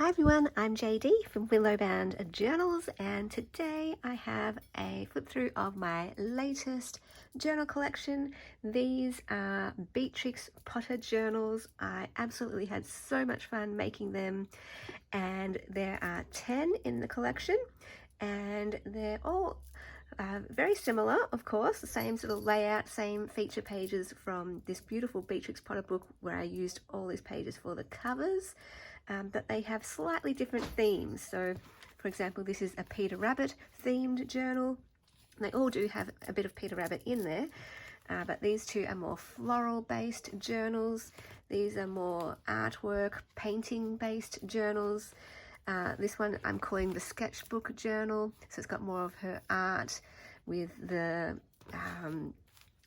Hi everyone, I'm JD from Willowbound Journals, and today I have a flip through of my latest journal collection. These are Beatrix Potter journals. I absolutely had so much fun making them, and there are 10 in the collection, and they're all very similar, of course, the same sort of layout, same feature pages from this beautiful Beatrix Potter book where I used all these pages for the covers. But they have slightly different themes. So, for example, this is a Peter Rabbit themed journal. They all do have a bit of Peter Rabbit in there, but these two are more floral based journals. These are more artwork, painting based journals. This one I'm calling the Sketchbook journal, so it's got more of her art with the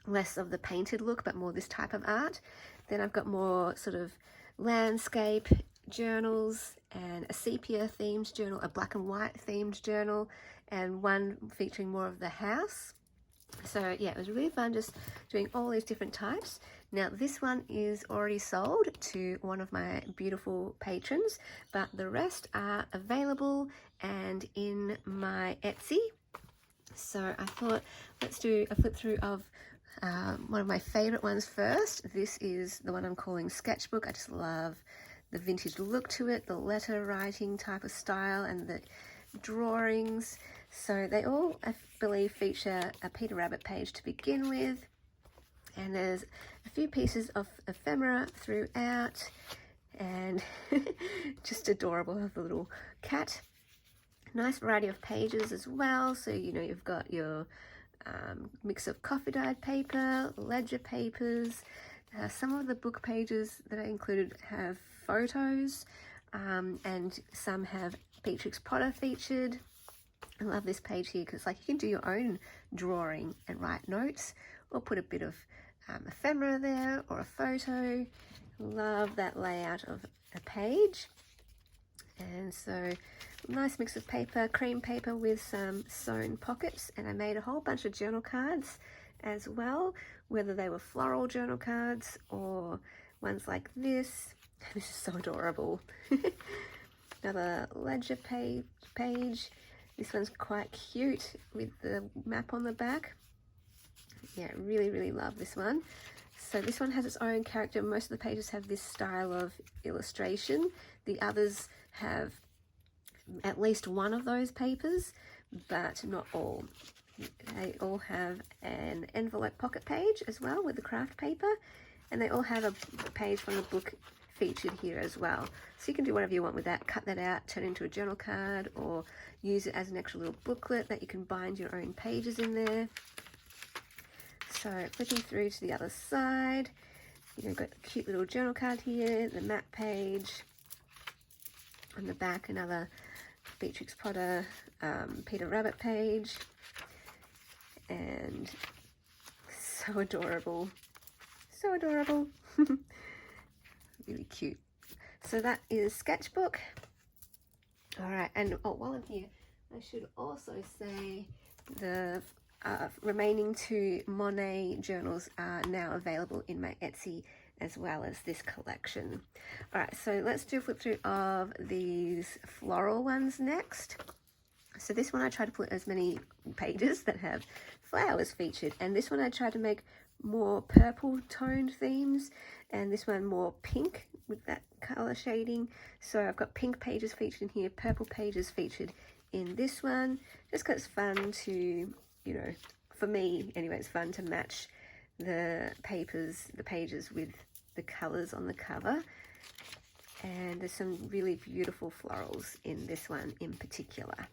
less of the painted look, but more this type of art. Then I've got more sort of landscape journals and a sepia themed journal, a black and white themed journal, and one featuring more of the house. So yeah, it was really fun just doing all these different types. Now this one is already sold to one of my beautiful patrons, but the rest are available and in my Etsy. So I thought let's do a flip through of one of my favorite ones first. This is the one I'm calling Sketchbook. I just love the vintage look to it, the letter writing type of style, and the drawings. So they all, I believe, feature a Peter Rabbit page to begin with, and there's a few pieces of ephemera throughout, and just adorable. I have the little cat. Nice variety of pages as well. So you know you've got your mix of coffee dyed paper, ledger papers. Some of the book pages that I included have photos, and some have Beatrix Potter featured. I love this page here because like you can do your own drawing and write notes, or put a bit of ephemera there or a photo. Love that layout of a page. And so nice mix of paper, cream paper with some sewn pockets, and I made a whole bunch of journal cards as well, whether they were floral journal cards or ones like this. This is so adorable. Another ledger page. This one's quite cute with the map on the back. Yeah, really love this one. So this one has its own character. Most of the pages have this style of illustration. The others have at least one of those papers, but not all. They all have an envelope pocket page as well with the craft paper, and they all have a page from the book featured here as well. So you can do whatever you want with that, cut that out, turn it into a journal card, or use it as an extra little booklet that you can bind your own pages in there. So flipping through to the other side, you've got a cute little journal card here, the map page. On the back, another Beatrix Potter Peter Rabbit page, and so adorable, really cute. So that is Sketchbook. All right, and oh, while I'm here, I should also say the remaining two Monet journals are now available in my Etsy as well as this collection. All right, so let's do a flip through of these floral ones next. So this one I tried to put as many pages that have flowers featured, and this one I tried to make more purple toned themes, and this one more pink with that color shading. So I've got pink pages featured in here, purple pages featured in this one, just because it's fun to, you know, for me anyway, it's fun to match the pages with the colors on the cover. And there's some really beautiful florals in this one in particular.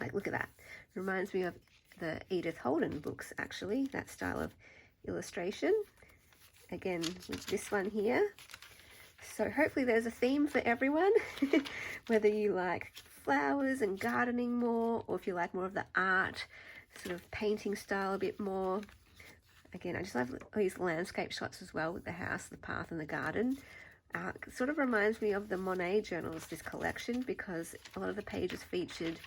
Like, look at that. Reminds me of the Edith Holden books, actually, that style of illustration. Again, with this one here. So hopefully there's a theme for everyone, whether you like flowers and gardening more, or if you like more of the art, sort of painting style a bit more. Again, I just love these landscape shots as well with the house, the path, and the garden. It sort of reminds me of the Monet journals, this collection, because a lot of the pages featured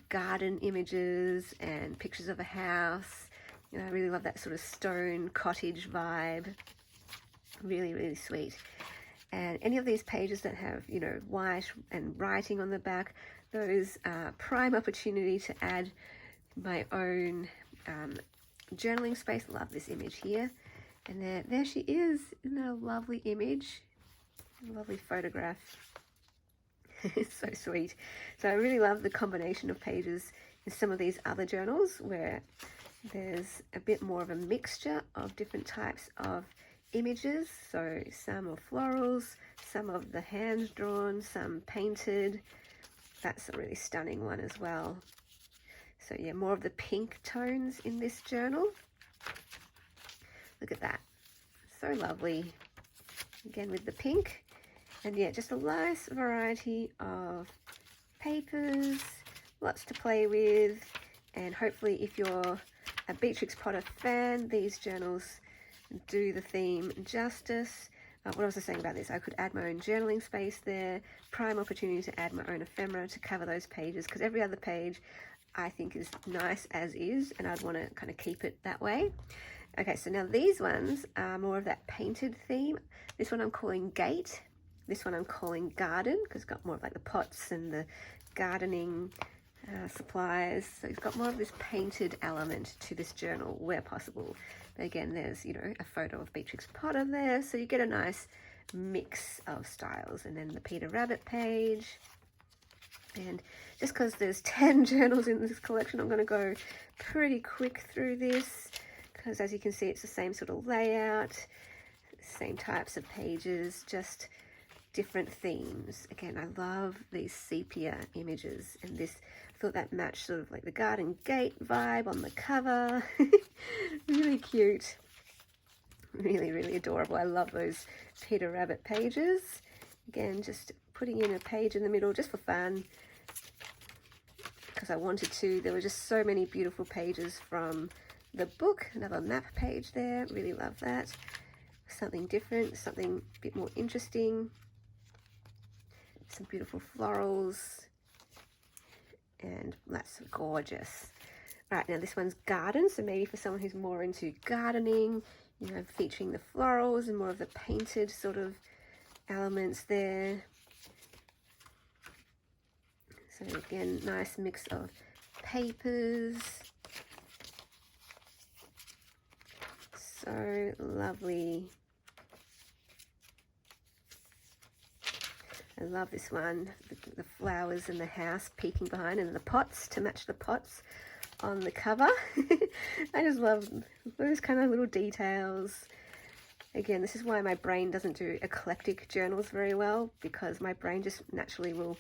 garden images and pictures of a house. You know, I really love that sort of stone cottage vibe. Really sweet. And any of these pages that have, you know, white and writing on the back, those are prime opportunity to add my own journaling space. Love this image here. And there she is. Isn't that a lovely image? A lovely photograph. It's so sweet. So I really love the combination of pages in some of these other journals where there's a bit more of a mixture of different types of images. So some are florals, some of the hand-drawn, some painted. That's a really stunning one as well. So yeah, more of the pink tones in this journal. Look at that. So lovely. Again with the pink. And yeah, just a nice variety of papers, lots to play with. And hopefully if you're a Beatrix Potter fan, these journals do the theme justice. What was I saying about this? I could add my own journaling space there. Prime opportunity to add my own ephemera to cover those pages, because every other page I think is nice as is, and I'd want to kind of keep it that way. Okay, so now these ones are more of that painted theme. This one I'm calling Gate. This one I'm calling Garden, because it's got more of like the pots and the gardening supplies. So it's got more of this painted element to this journal where possible. But again, there's, you know, a photo of Beatrix Potter there, so you get a nice mix of styles. And then the Peter Rabbit page. And just because there's 10 journals in this collection, I'm going to go pretty quick through this, because as you can see, it's the same sort of layout, same types of pages, just different themes. Again, I love these sepia images, and this, I thought that matched sort of like the garden gate vibe on the cover. Really cute. Really, really adorable. I love those Peter Rabbit pages. Again, just putting in a page in the middle just for fun, because I wanted to. There were just so many beautiful pages from the book. Another map page there. Really love that. Something different, something a bit more interesting. Some beautiful florals, and that's gorgeous. All right, now this one's garden, so maybe for someone who's more into gardening, you know, featuring the florals and more of the painted sort of elements there. So again, nice mix of papers. So lovely. I love this one, the flowers and the house peeking behind, and the pots to match the pots on the cover. I just love those kind of little details. Again, this is why my brain doesn't do eclectic journals very well, because my brain just naturally will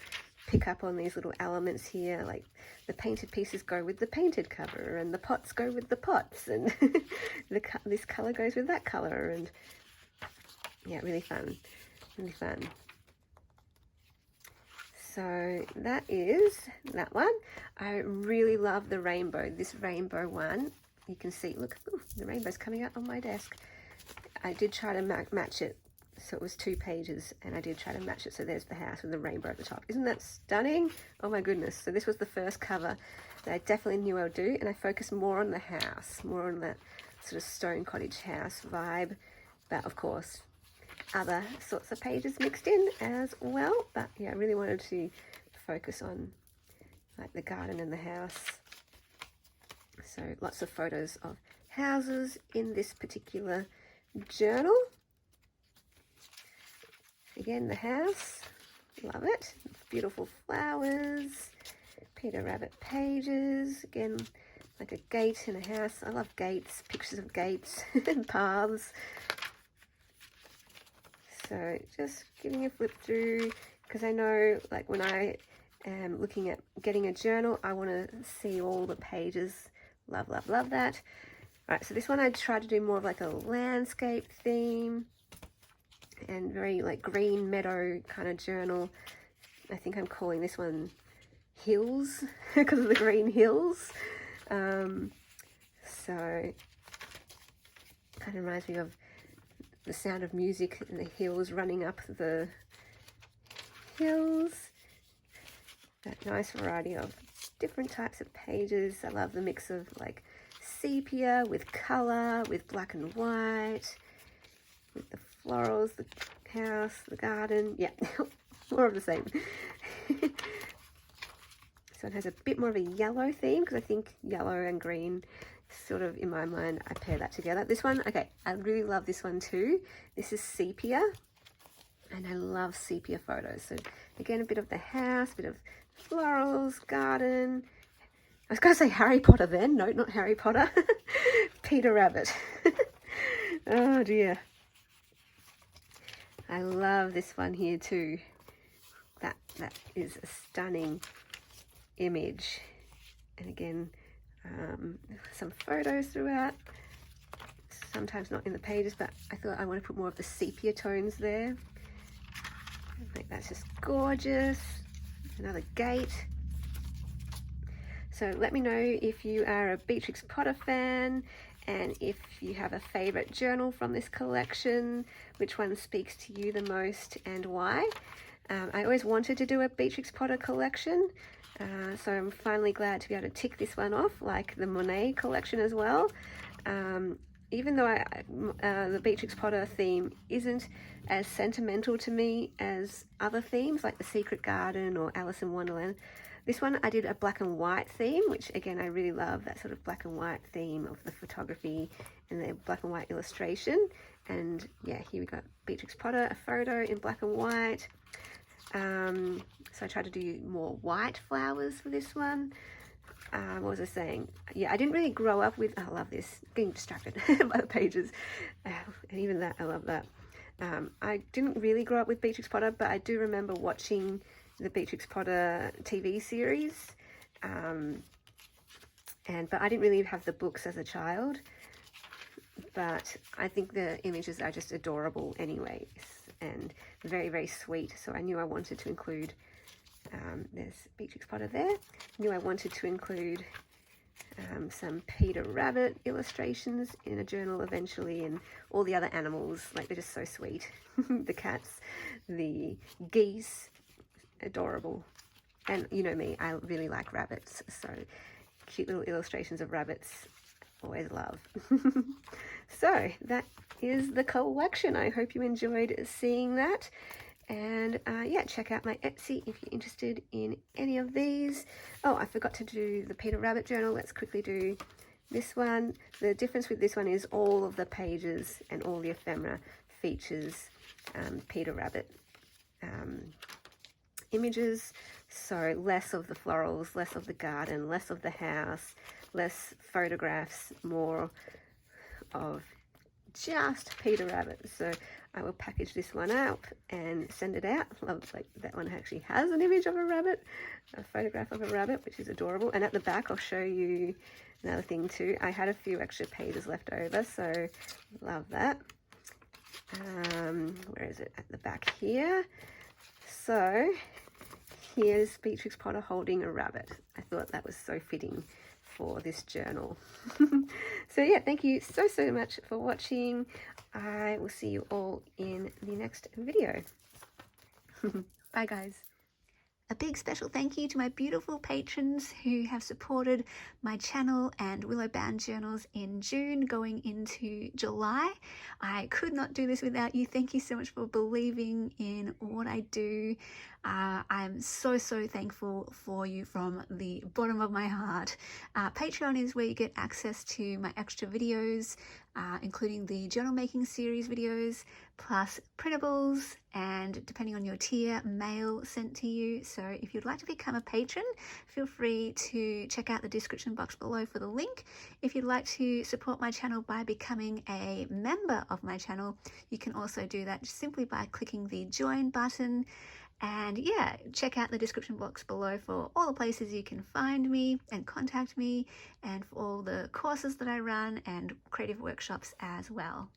pick up on these little elements here, like the painted pieces go with the painted cover, and the pots go with the pots, and this color goes with that color, and yeah, really fun, really fun. So that is that one. I really love the rainbow, this rainbow one. You can see, look, ooh, the rainbow's coming out on my desk. I did try to match it, so it was 2 pages, and I did try to match it, so there's the house with the rainbow at the top. Isn't that stunning? Oh my goodness. So this was the first cover that I definitely knew I would do, and I focused more on the house, more on that sort of stone cottage house vibe, but of course other sorts of pages mixed in as well. But yeah, I really wanted to focus on like the garden and the house. So lots of photos of houses in this particular journal. Again, the house, love it. Beautiful flowers, Peter Rabbit pages. Again, like a gate in a house. I love gates, pictures of gates and paths. So just giving a flip through, because I know like when I am looking at getting a journal, I want to see all the pages. Love, love, love that. All right, so this one I tried to do more of like a landscape theme and very like green meadow kind of journal. I think I'm calling this one Hills because of the green hills. So kind of reminds me of the sound of music and the hills running up the hills. That nice variety of different types of pages. I love the mix of like sepia with color, with black and white, with the florals, the house, the garden. Yeah, more of the same. So it has a bit more of a yellow theme because I think yellow and green sort of, in my mind, I pair that together. This one, okay, I really love this one too. This is Sepia, and I love sepia photos. So again, a bit of the house, a bit of florals, garden. I was going to say Harry Potter then. No, not Harry Potter. Peter Rabbit. Oh dear. I love this one here too. That is a stunning image. And again, some photos throughout. Sometimes not in the pages, but I thought I want to put more of the sepia tones there. I think that's just gorgeous. Another gate. So let me know if you are a Beatrix Potter fan and if you have a favorite journal from this collection, which one speaks to you the most and why. I always wanted to do a Beatrix Potter collection, so I'm finally glad to be able to tick this one off, like the Monet collection as well. Even though the Beatrix Potter theme isn't as sentimental to me as other themes like the Secret Garden or Alice in Wonderland, this one I did a black and white theme, which again I really love, that sort of black and white theme of the photography and the black and white illustration. And yeah, here we got Beatrix Potter, a photo in black and white. So I tried to do more white flowers for this one. What was I saying? Yeah, I didn't really grow up with, I love this, getting distracted by the pages. And even that, I love that. I didn't really grow up with Beatrix Potter, but I do remember watching the Beatrix Potter TV series. But I didn't really have the books as a child. But I think the images are just adorable anyways, and very, very sweet. So I knew I wanted to include, there's Beatrix Potter there. Knew I wanted to include some Peter Rabbit illustrations in a journal eventually, and all the other animals, like they're just so sweet. The cats, the geese, adorable. And you know me, I really like rabbits, so cute little illustrations of rabbits, always love. So that is the collection. I hope you enjoyed seeing that. And yeah, check out my Etsy if you're interested in any of these. Oh, I forgot to do the Peter Rabbit journal. Let's quickly do this one. The difference with this one is all of the pages and all the ephemera features Peter Rabbit images. So less of the florals, less of the garden, less of the house, less photographs, more of just Peter Rabbit. So I will package this one up and send it out. Love, like that one actually has an image of a rabbit, a photograph of a rabbit, which is adorable. And at the back I'll show you another thing too. I had a few extra pages left over, so love that. Where is it? At the back here. So here's Beatrix Potter holding a rabbit. I thought that was so fitting for this journal. So yeah, thank you so much for watching. I will see you all in the next video. Bye guys. A big special thank you to my beautiful patrons who have supported my channel and Willow Bound journals in June going into July. I could not do this without you. Thank you so much for believing in what I do. I'm so thankful for you from the bottom of my heart. Patreon is where you get access to my extra videos, including the journal making series videos, plus printables, and depending on your tier, mail sent to you. So if you'd like to become a patron, feel free to check out the description box below for the link. If you'd like to support my channel by becoming a member of my channel, you can also do that simply by clicking the join button. And yeah, check out the description box below for all the places you can find me and contact me, and for all the courses that I run and creative workshops as well.